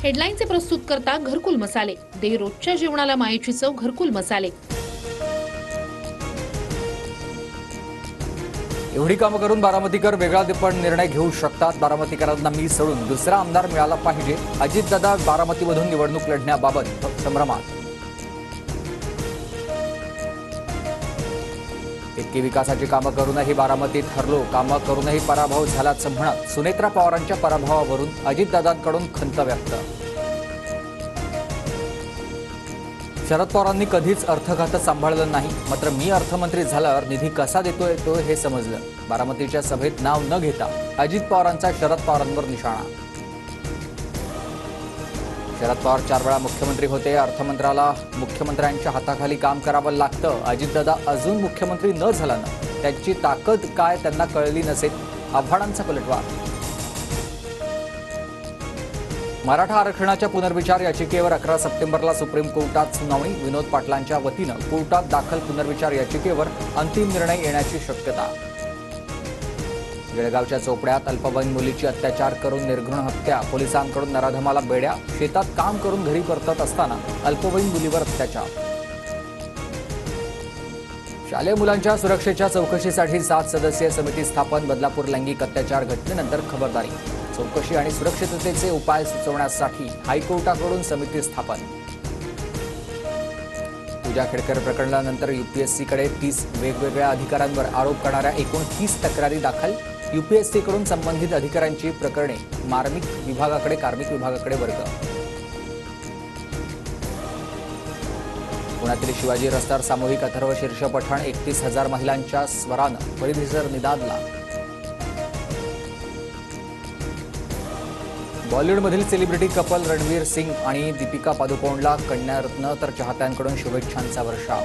हेडलाईनचे प्रस्तुत करता घरकुल मसाले, दे रोजच्या जेवणाला मायेची चव घरकुल मसाले। एवढी कामं करून बारामतीकर वेगळा पण निर्णय घेऊ शकतात। बारामतीकरांना मी सोडून दुसरा आमदार मिळाला पाहिजे। अजितदादा बारामतीमधून निवडणूक लढण्याबाबत संभ्रमात। इतकी विकासाची कामं करूनही बारामतीत हरलो, कामं करूनही पराभव झाल्याचं म्हणत सुनेत्रा पवारांच्या पराभवावरून अजितदादांकडून खंत व्यक्त। शरद पवारांनी कधीच अर्थखातं सांभाळलं नाही, मात्र मी अर्थमंत्री झाल्यावर निधी कसा देतोय तो हे समजलं। बारामतीच्या सभेत नाव न घेता अजित पवारांचा शरद पवारांवर निशाणा। शरद पवार 4 वेळा मुख्यमंत्री होते, अर्थमंत्र्याला मुख्यमंत्र्यांच्या हाताखाली काम करावं लागतं। अजितदादा अजून मुख्यमंत्री न झाल्यानं त्यांची ताकद काय त्यांना कळली नसेल, आव्हाडांचा पलटवार। मराठा आरक्षणाच्या पुनर्विचार याचिकेवर 11 सप्टेंबरला सुप्रीम कोर्टात सुनावणी। विनोद पाटलांच्या वतीनं कोर्टात दाखल पुनर्विचार याचिकेवर अंतिम निर्णय येण्याची शक्यता। जळगावच्या चोपड्यात अल्पवयीन मुलीची अत्याचार करून निर्घृण हत्या, पोलिसांकडून नराधमाला बेड्या, शेतात काम करून घरी परतत असताना अल्पवयीन मुलीवर अत्याचार। शालेय मुलांच्या सुरक्षेच्या चौकशीसाठी 7 सदस्यीय समिती स्थापन। बदलापूर लैंगिक अत्याचार घटनेनंतर खबरदारी, चौकशी आणि सुरक्षिततेचे उपाय सुचवण्यासाठी हायकोर्टाकडून समिती स्थापन। पूजा खेडकर प्रकरणानंतर यूपीएससीकडे 30 वेगवेगळ्या अधिकाऱ्यांवर आरोप करणाऱ्या एकूण 30 तक्रारी दाखल। यूपीएससीकडून संबंधित अधिकाऱ्यांची प्रकरणे कार्मिक विभागाकडे वर्ग। पुण्यातील शिवाजी रस्त्यावर सामूहिक अथर्व शीर्ष पठण, 31,000 महिलांच्या स्वरानं परिसर निनादला। बॉलिवूडमधील सेलिब्रिटी कपल रणवीर सिंग आणि दीपिका पादुकोणला कन्यारत्न तर चाहत्यांकडून शुभेच्छांचा वर्षाव।